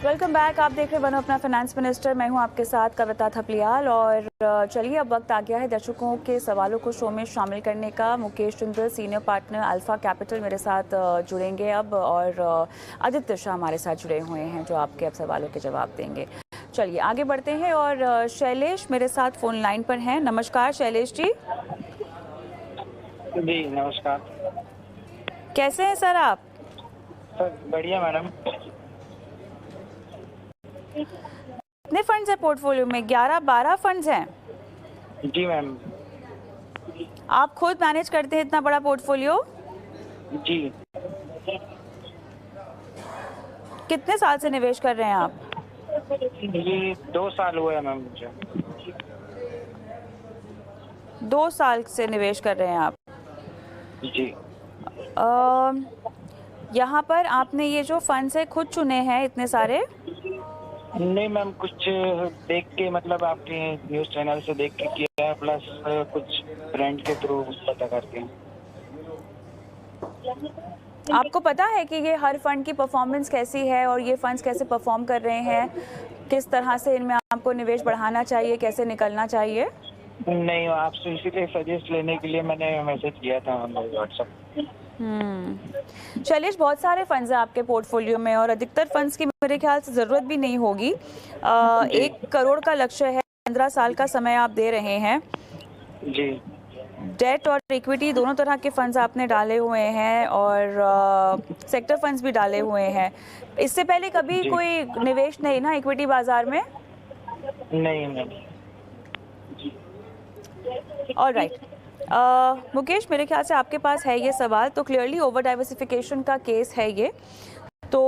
Welcome back. आप देख रहे बनो अपना फाइनेंस मिनिस्टर। मैं हूं आपके साथ कविता थपलियाल। और चलिए अब वक्त आ गया है दर्शकों के सवालों को शो में शामिल करने का। Mukesh Jindal senior partner alpha capital मेरे साथ जुड़ेंगे अब, और आदित्य शाह हमारे साथ जुड़े हुए हैं जो आपके अब सवालों के जवाब देंगे। चलिए आगे बढ़ते हैं और शैलेश मेरे साथ फोन लाइन पर हैं। नमस्कार शैलेश जी। जी नमस्कार। कैसे हैं सर आप? सर बढ़िया मैडम। कितने फंड्स हैं पोर्टफोलियो में? 11-12 फंड्स हैं? जी मैम। आप खुद मैनेज करते हैं इतना बड़ा पोर्टफोलियो? जी। कितने साल से निवेश कर रहे हैं आप? ये 2 साल हुए हैं मैम मुझे। 2 साल से निवेश कर रहे हैं आप? जी। यहाँ पर आपने ये जो फंड्स है खुद चुने हैं इतने सारे? नहीं मैम, कुछ देख के, मतलब आपके न्यूज़ चैनल से देख के किया है, प्लस कुछ फ्रेंड के थ्रू पता करके। आपको पता है कि ये हर फंड की परफॉर्मेंस कैसी है और ये फंड्स कैसे परफॉर्म कर रहे हैं? किस तरह से इनमें आपको निवेश बढ़ाना चाहिए, कैसे निकलना चाहिए? नहीं, आपसे इसीलिए सजेस्ट लेने के लिए मैंने मैसेज किया था व्हाट्सएप। शैलेश, बहुत सारे फंड्स हैं आपके पोर्टफोलियो में और अधिकतर फंड्स की मेरे ख्याल से ज़रूरत भी नहीं होगी। 1 करोड़ का लक्ष्य है, 15 साल का समय आप दे रहे हैं जी। डेट और इक्विटी दोनों तरह के फंड्स आपने डाले हुए हैं और सेक्टर फंड्स भी डाले हुए हैं। इससे पहले कभी कोई निवेश नहीं ना इक्विटी बाजार में? नहीं नहीं। ऑलराइट। मुकेश, मेरे ख्याल से आपके पास है ये सवाल, तो क्लियरली ओवर डाइवर्सिफिकेशन का केस है ये। तो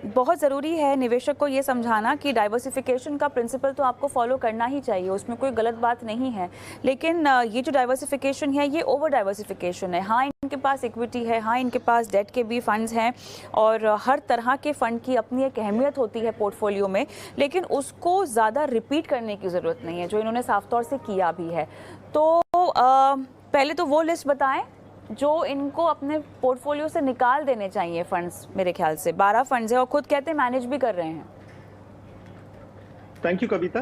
बहुत ज़रूरी है निवेशक को ये समझाना कि डाइवर्सिफिकेशन का प्रिंसिपल तो आपको फॉलो करना ही चाहिए, उसमें कोई गलत बात नहीं है। लेकिन ये जो डाइवर्सिफिकेशन है ये ओवर डाइवर्सिफिकेशन है। हाँ, इनके पास इक्विटी है, हाँ इनके पास डेट के भी फंड्स हैं और हर तरह के फ़ंड की अपनी एक अहमियत होती है पोर्टफोलियो में, लेकिन उसको ज़्यादा रिपीट करने की ज़रूरत नहीं है, जो इन्होंने साफ तौर से किया भी है। तो पहले तो वो लिस्ट बताएं जो इनको अपने पोर्टफोलियो से निकाल देने चाहिए फंड्स। मेरे ख्याल से 12 फंड्स है और खुद कहते हैं मैनेज भी कर रहे हैं। थैंक यू कविता।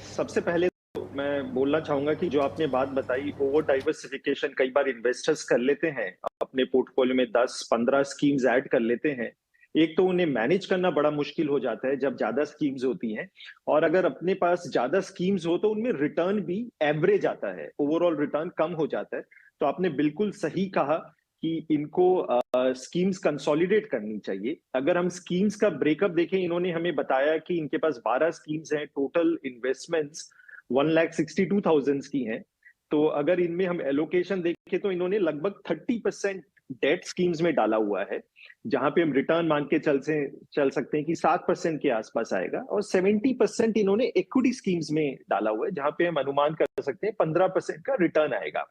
सबसे पहले तो मैं बोलना चाहूंगा कि जो आपने बात बताई, ओवर डाइवर्सिफिकेशन कई बार इन्वेस्टर्स कर लेते हैं, अपने पोर्टफोलियो में 10-15 स्कीम्स ऐड कर लेते हैं। एक तो उन्हें मैनेज करना बड़ा मुश्किल हो जाता है जब ज्यादा स्कीम्स होती हैं, और अगर अपने पास ज्यादा स्कीम्स हो तो उनमें रिटर्न भी एवरेज आता है, ओवरऑल रिटर्न कम हो जाता है। तो आपने बिल्कुल सही कहा कि इनको स्कीम्स कंसोलिडेट करनी चाहिए। अगर हम स्कीम्स का ब्रेकअप देखें, इन्होंने हमें बताया कि इनके पास 12 स्कीम्स हैं, टोटल इन्वेस्टमेंट्स 1,62,000 की हैं। तो अगर इनमें हम एलोकेशन देखें तो इन्होंने लगभग 30% डेट स्कीम्स में डाला हुआ है, जहां पे हम रिटर्न मान के चल सकते हैं कि 7% के आसपास आएगा, और 70% इन्होंने इक्विटी स्कीम्स में डाला हुआ है, जहां पे हम अनुमान कर सकते हैं 15% का रिटर्न आएगा।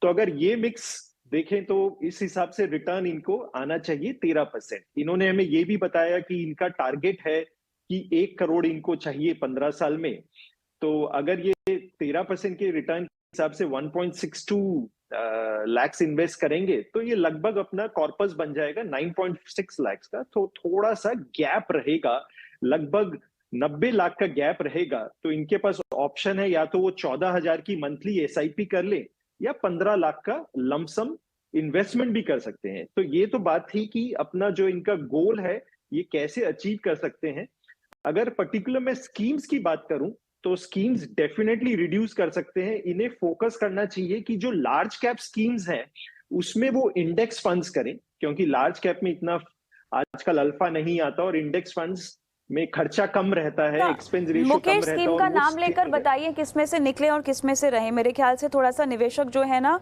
तो अगर ये मिक्स देखें तो इस हिसाब से रिटर्न इनको आना चाहिए 13%। इन्होंने हमें ये भी बताया कि इनका टारगेट है कि 1 करोड़ इनको चाहिए 15 साल में। तो अगर ये 13% के रिटर्न के हिसाब से 1.62 लाख इन्वेस्ट करेंगे तो ये लगभग अपना कॉर्पस बन जाएगा 9.6 लाख का। तो थोड़ा सा गैप रहेगा, लगभग 90 लाख का गैप रहेगा। तो इनके पास ऑप्शन है, या तो वो 14,000 की मंथली एसआईपी कर ले या 15 लाख का लमसम इन्वेस्टमेंट भी कर सकते हैं। तो ये तो बात थी कि अपना जो इनका गोल है ये कैसे अचीव कर सकते हैं। अगर पर्टिकुलर मैं स्कीम्स की बात करूं तो स्कीम्स डेफिनेटली रिड्यूस कर सकते हैं। इन्हें फोकस करना चाहिए कि जो लार्ज कैप स्कीम्स हैं उसमें वो इंडेक्स फंड्स करें, क्योंकि लार्ज कैप में इतना आजकल अल्फा नहीं आता और इंडेक्स फंड्स में खर्चा कम रहता है, एक्सपेंस रेशियो कम मुकेश, रहता है। स्कीम का नाम लेकर बताइए किसमें से निकले और किसमें से रहे। मेरे ख्याल से थोड़ा सा निवेशक जो है ना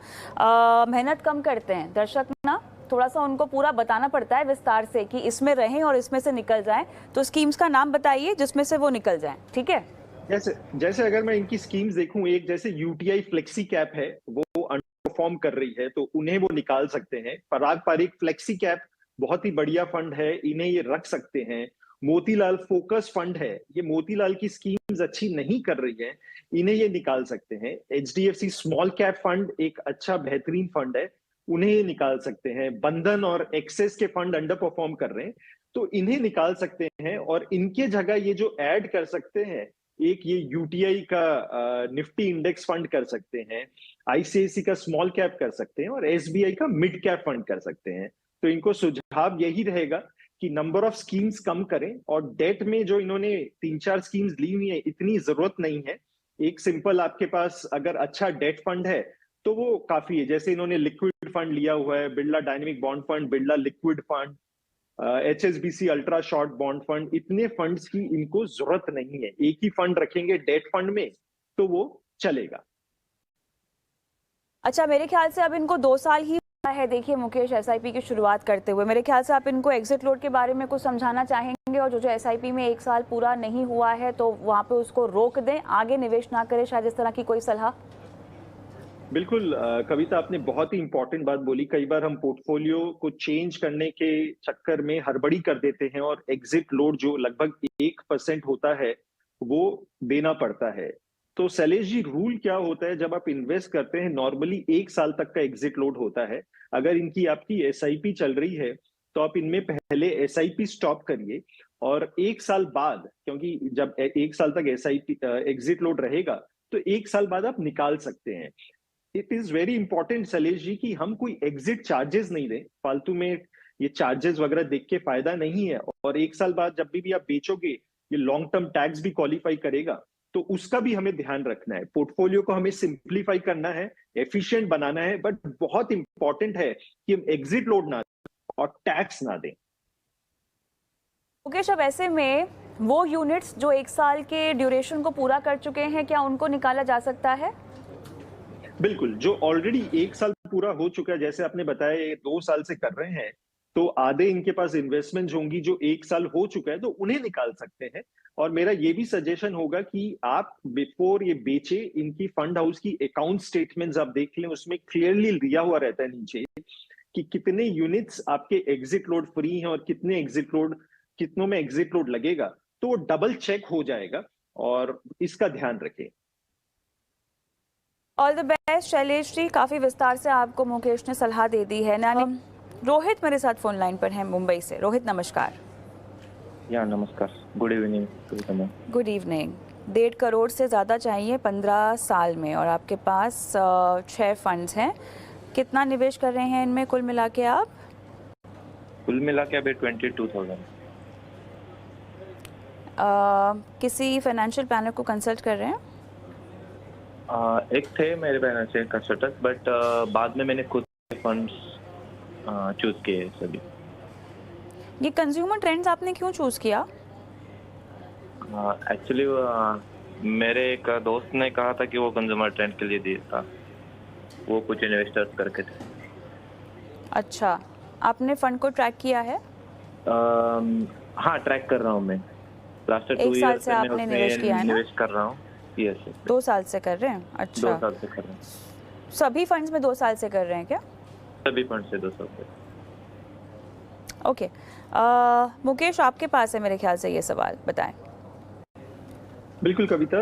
मेहनत कम करते हैं, दर्शक ना थोड़ा सा उनको पूरा बताना पड़ता है विस्तार से कि इसमें रहें और इसमें से निकल जाएं। तो स्कीम्स का नाम बताइए जिसमें से वो निकल जाएं, ठीक है? जैसे अगर मैं इनकी स्कीम्स देखूं, एक जैसे यूटीआई फ्लेक्सी कैप है, वो अंडर परफॉर्म कर रही है तो उन्हें वो निकाल सकते हैं। पराग पारिक फ्लेक्सी कैप बहुत ही बढ़िया फंड है, इन्हें ये रख सकते हैं। मोतीलाल फोकस फंड है, ये मोतीलाल की स्कीम्स अच्छी नहीं कर रही है, इन्हें ये निकाल सकते हैं। एचडीएफसी स्मॉल कैप फंड एक अच्छा बेहतरीन फंड है, उन्हें निकाल सकते हैं। बंधन और एक्सेस के फंड अंडर परफॉर्म कर रहे हैं तो इन्हें निकाल सकते हैं, और इनके जगह ये जो ऐड कर सकते हैं, एक ये यूटीआई का निफ्टी इंडेक्स फंड कर सकते हैं, आईसीआईसी का स्मॉल कैप कर सकते हैं, और एसबीआई का मिड कैप फंड कर सकते हैं। तो इनको सुझाव यही रहेगा कि नंबर ऑफ स्कीम्स कम करें, और डेट में जो इन्होंने 3-4 स्कीम्स ली हुई है इतनी जरूरत नहीं है। एक सिंपल आपके पास अगर अच्छा डेट फंड है तो वो काफी है। जैसे इन्होंने लिक्विड फंड लिया हुआ है, Birla dynamic bond fund, Birla liquid fund, HSBC ultra short bond fund, इतने फंड्स की इनको जरूरत नहीं है। एक ही फंड रखेंगे डेट फंड में तो वो चलेगा। अच्छा, मेरे ख्याल से अब इनको 2 साल ही हुआ है, देखिए मुकेश, एसआईपी की शुरुआत करते हुए। मेरे ख्याल से आप इनको एग्जिट लोड के बारे में कुछ समझाना चाहेंगे, और जो एसआईपी में 1 साल पूरा नहीं हुआ है तो वहाँ पे उसको रोक दें, आगे निवेश ना करें, शायद इस तरह की कोई सलाह? बिल्कुल कविता, आपने बहुत ही इंपॉर्टेंट बात बोली। कई बार हम पोर्टफोलियो को चेंज करने के चक्कर में हड़बड़ी कर देते हैं, और एग्जिट लोड जो लगभग 1% होता है वो देना पड़ता है। तो शैलेश जी, रूल क्या होता है जब आप इन्वेस्ट करते हैं? नॉर्मली 1 साल तक का एग्जिट लोड होता है। अगर इनकी आपकी एसआईपी चल रही है तो आप इनमें पहले एसआईपी स्टॉप करिए, और 1 साल बाद, क्योंकि जब 1 साल तक एसआईपी एग्जिट लोड रहेगा तो 1 साल बाद आप निकाल सकते हैं। It is very important Shailesh ji कि हम कोई एग्जिट चार्जेस नहीं दें फालतू में। ये चार्जेस वगैरह देख के फायदा नहीं है, और 1 साल बाद जब भी आप बेचोगे ये लॉन्ग टर्म टैक्स भी क्वालिफाई करेगा, तो उसका भी हमें ध्यान रखना है। पोर्टफोलियो को हमें सिंप्लीफाई करना है, एफिशिएंट बनाना है, बट बहुत इंपॉर्टेंट है कि हम एग्जिट लोड ना दें और टैक्स ना दें। मुकेश, अब ऐसे में वो यूनिट्स जो 1 साल के ड्यूरेशन को पूरा कर चुके हैं, क्या उनको निकाला जा सकता है? बिल्कुल, जो ऑलरेडी 1 साल पूरा हो चुका है, जैसे आपने बताया ये 2 साल से कर रहे हैं, तो आधे इनके पास इन्वेस्टमेंट होंगी जो 1 साल हो चुका है, तो उन्हें निकाल सकते हैं। और मेरा ये भी सजेशन होगा कि आप बिफोर ये बेचे, इनकी फंड हाउस की अकाउंट स्टेटमेंट्स आप देख लें, उसमें क्लियरली दिया हुआ रहता है नीचे कि कितने यूनिट्स आपके एग्जिट लोड फ्री हैं और कितनों में एग्जिट लोड लगेगा, तो वो डबल चेक हो जाएगा, और इसका ध्यान रखें। All the best Shailesh ji, काफ़ी विस्तार से आपको मुकेश ने सलाह दे दी है ना। रोहित मेरे साथ फोन लाइन पर हैं मुंबई से। रोहित, नमस्कार। या नमस्कार, good evening. Good evening. 1.5 crore से ज़्यादा चाहिए 15 साल में, और आपके पास 6 फंड्स हैं। कितना निवेश कर रहे हैं इनमें कुल मिला के आप? कुल मिला के अभी 22,000। किसी फाइनेंशियल प्लानर को कंसल्ट कर रहे हैं? एक थे मेरे फाइनेंशियल कंसल्टेंट, बट बाद में मैंने खुद फंड्स चूज किए सभी। ये कंज्यूमर ट्रेंड्स आपने क्यों चूज किया? एक्चुअली मेरे एक दोस्त ने कहा था कि वो कंज्यूमर ट्रेंड के लिए दिया था, वो कुछ इन्वेस्टर्स करके थे। अच्छा, आपने फंड को ट्रैक किया है? हाँ, ट्रैक कर रहा हूँ मैं। लास्ट 2 साल से आपने निवेश किया है ना? निवेश कर रहा हूँ। यस। 2 साल से कर रहे हैं? अच्छा, 2 साल से कर रहे हैं। सभी फंड्स में 2 साल से कर रहे हैं क्या? सभी फंड से 2 साल से। ओके। मुकेश, आपके पास है मेरे ख्याल से ये सवाल, बताएं। बिल्कुल कविता,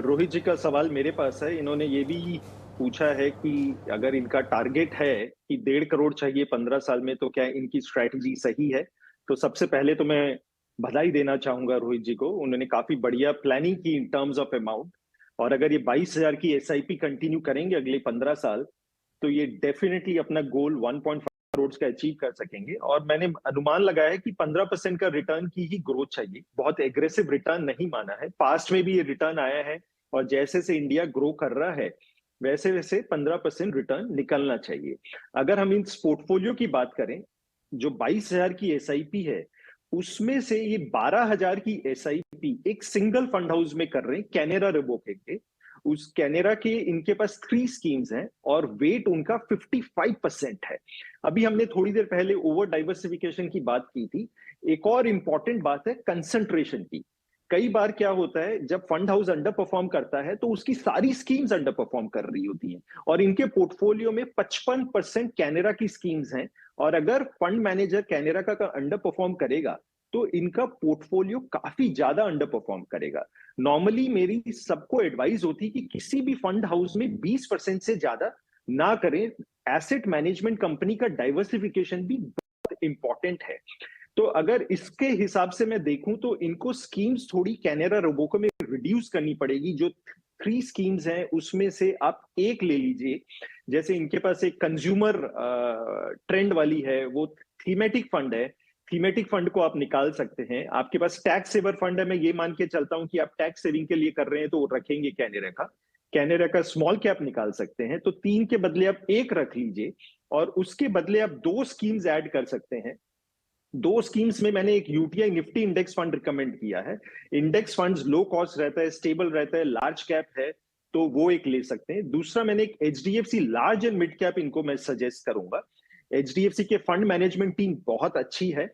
रोहित जी का सवाल मेरे पास है। इन्होंने ये भी पूछा है कि अगर इनका टारगेट है कि 1.5 करोड़ चाहिए 15 साल में, तो क्या इनकी स्ट्रैटेजी सही है? तो सबसे पहले तो मैं बधाई देना चाहूंगा रोहित जी को। उन्होंने काफी बढ़िया प्लानिंग की इन टर्म्स ऑफ अमाउंट, और अगर ये 22,000 की एसआईपी कंटिन्यू करेंगे अगले 15 साल, तो ये डेफिनेटली अपना गोल 1.5 करोड़ का अचीव कर सकेंगे। और मैंने अनुमान लगाया है कि 15% का रिटर्न की ही ग्रोथ चाहिए, बहुत एग्रेसिव रिटर्न नहीं माना है। पास्ट में भी ये रिटर्न आया है, और जैसे से इंडिया ग्रो कर रहा है वैसे वैसे 15% रिटर्न निकलना चाहिए। अगर हम इन पोर्टफोलियो की बात करें, जो 22,000 की एसआईपी है, उसमें से ये 12,000 की एसआईपी एक सिंगल फंड हाउस में कर रहे हैं, कैनेरा रेबोके के। उस कैनेरा के इनके पास 3 स्कीम्स हैं, और वेट उनका 55% है। अभी हमने थोड़ी देर पहले ओवर डाइवर्सिफिकेशन की बात की थी। एक और इंपॉर्टेंट बात है कंसंट्रेशन की। कई बार क्या होता है, जब फंड हाउस अंडर परफॉर्म करता है तो उसकी सारी स्कीम्स अंडर परफॉर्म कर रही होती हैं, और इनके पोर्टफोलियो में 55% कैनेरा की स्कीम्स हैं। और अगर फंड मैनेजर कैनेरा का अंडर परफॉर्म करेगा तो इनका पोर्टफोलियो काफी ज्यादा अंडर परफॉर्म करेगा। नॉर्मली मेरी सबको एडवाइस होती कि किसी भी फंड हाउस में 20% से ज्यादा ना करें। एसेट मैनेजमेंट कंपनी का डाइवर्सिफिकेशन भी बहुत इंपॉर्टेंट है। तो अगर इसके हिसाब से मैं देखूं तो इनको स्कीम्स थोड़ी कैनरा रोबेको में रिड्यूस करनी पड़ेगी। जो 3 स्कीम्स हैं उसमें से आप एक ले लीजिए। जैसे इनके पास एक कंज्यूमर ट्रेंड वाली है, वो थीमेटिक फंड है। थीमेटिक फंड को आप निकाल सकते हैं। आपके पास टैक्स सेवर फंड है, मैं ये मान के चलता हूं कि आप टैक्स सेविंग के लिए कर रहे हैं तो रखेंगे कैनरा का स्मॉल कैप निकाल सकते हैं। तो 3 के बदले आप 1 रख लीजिए और उसके बदले आप 2 स्कीम्स ऐड कर सकते हैं। 2 स्कीम्स में मैंने एक UTI Nifty index fund recommend किया है। इंडेक्स फंड्स लो कॉस्ट रहता है, स्टेबल रहता है, लार्ज कैप है, तो वो एक ले सकते हैं। दूसरा मैंने एक HDFC large and mid cap इनको मैं सजेस्ट करूंगा। एचडीएफसी के फंड मैनेजमेंट टीम बहुत अच्छी है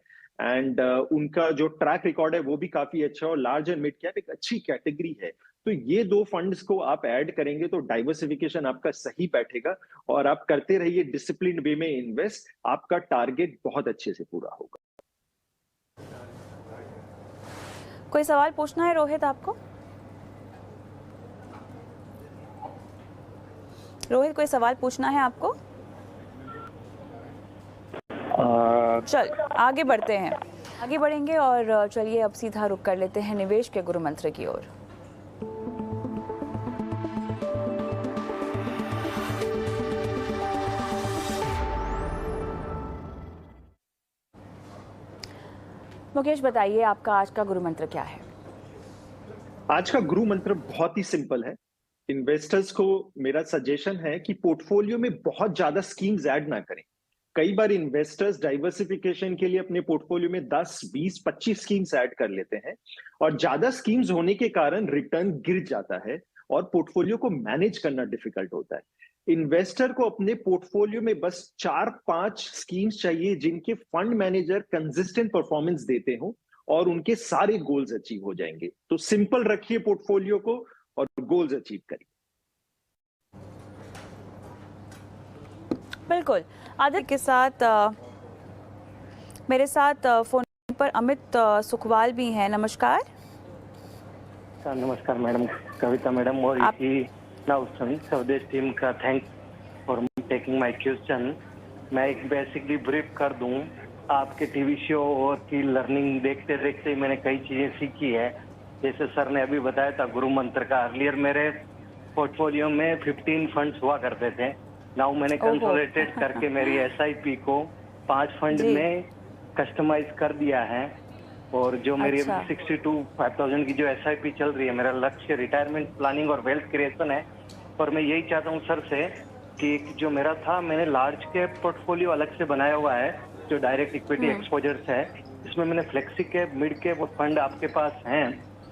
एंड उनका जो ट्रैक रिकॉर्ड है वो भी काफी अच्छा है और लार्ज एंड मिड कैप एक अच्छी कैटेगरी है। तो ये 2 फंड्स को आप ऐड करेंगे तो डाइवर्सिफिकेशन आपका सही बैठेगा और आप करते रहिए डिसिप्लिन वे में इन्वेस्ट, आपका टारगेट बहुत अच्छे से पूरा होगा। कोई सवाल पूछना है रोहित आपको? रोहित, कोई सवाल पूछना है आपको? चल आगे बढ़ते हैं, आगे बढ़ेंगे और चलिए अब सीधा रुख कर लेते हैं निवेश के गुरु मंत्र की ओर। मुकेश, बताइए आपका आज का गुरु मंत्र क्या है? आज का गुरु मंत्र बहुत ही सिंपल है। इन्वेस्टर्स को मेरा सजेशन है कि पोर्टफोलियो में बहुत ज्यादा स्कीम्स ऐड ना करें। कई बार इन्वेस्टर्स डाइवर्सिफिकेशन के लिए अपने पोर्टफोलियो में 10, 20, 25 स्कीम्स ऐड कर लेते हैं और ज्यादा स्कीम्स होने के कारण रिटर्न गिर जाता है और पोर्टफोलियो को मैनेज करना डिफिकल्ट होता है। इन्वेस्टर को अपने पोर्टफोलियो में बस 4-5 स्कीम्स चाहिए जिनके फंड मैनेजर कंसिस्टेंट परफॉर्मेंस देते हो और उनके सारे गोल्स अचीव हो जाएंगे। तो सिंपल रखिए पोर्टफोलियो को और गोल्स अचीव करिए। बिल्कुल। आदित्य के साथ मेरे साथ फोन पर अमित सुखवाल भी हैं। नमस्कार सर। नमस्कार मैडम कविता मैडम और इसी स्वदेश टीम का thanks for taking my question. मैं एक बेसिकली ब्रीफ कर दूं, आपके टीवी शो और की लर्निंग देखते देखते मैंने कई चीजें सीखी है। जैसे सर ने अभी बताया था गुरु मंत्र का, अर्लियर मेरे पोर्टफोलियो में 15 फंड्स हुआ करते थे। नाउ मैंने कंसोलिडेटेड करके मेरी एसआईपी को 5 फंड में कस्टमाइज कर दिया है और जो मेरी 62,500 की जो एसआईपी चल रही है, मेरा लक्ष्य रिटायरमेंट प्लानिंग और वेल्थ क्रिएशन है। और मैं यही चाहता हूँ सर से कि जो मेरा था, मैंने लार्ज कैप पोर्टफोलियो अलग से बनाया हुआ है जो डायरेक्ट इक्विटी एक्सपोजर्स है। इसमें मैंने फ्लेक्सी कैप, मिड कैप और फंड आपके पास हैं।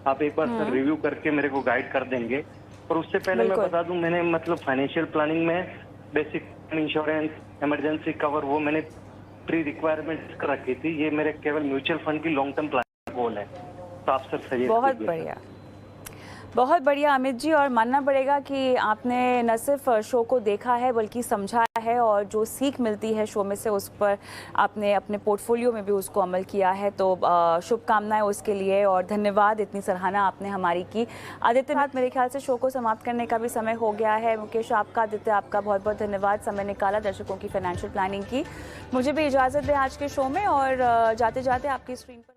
आप एक बार सर रिव्यू करके मेरे को गाइड कर देंगे। और उससे पहले मैं बता दूं, मैंने मतलब फाइनेंशियल प्लानिंग में बेसिक इंश्योरेंस, इमरजेंसी कवर वो मैंने प्री रिक्वायरमेंट कर रखी थी। ये मेरे केवल म्यूचुअल फंड की लॉन्ग टर्म प्लान गोल है। तो आप सर सजेस्ट बहुत बढ़िया, बहुत बढ़िया अमित जी। और मानना पड़ेगा कि आपने न सिर्फ शो को देखा है बल्कि समझा है और जो सीख मिलती है शो में से उस पर आपने अपने पोर्टफोलियो में भी उसको अमल किया है। तो शुभकामनाएं उसके लिए और धन्यवाद, इतनी सराहना आपने हमारी की। आदित्यनाथ, मेरे ख्याल से शो को समाप्त करने का भी समय हो गया है। मुकेश, आपका, आदित्य, आपका बहुत बहुत धन्यवाद, समय निकाला दर्शकों की फाइनेंशियल प्लानिंग की। मुझे भी इजाज़त दें आज के शो में और जाते जाते आपकी स्क्रीन पर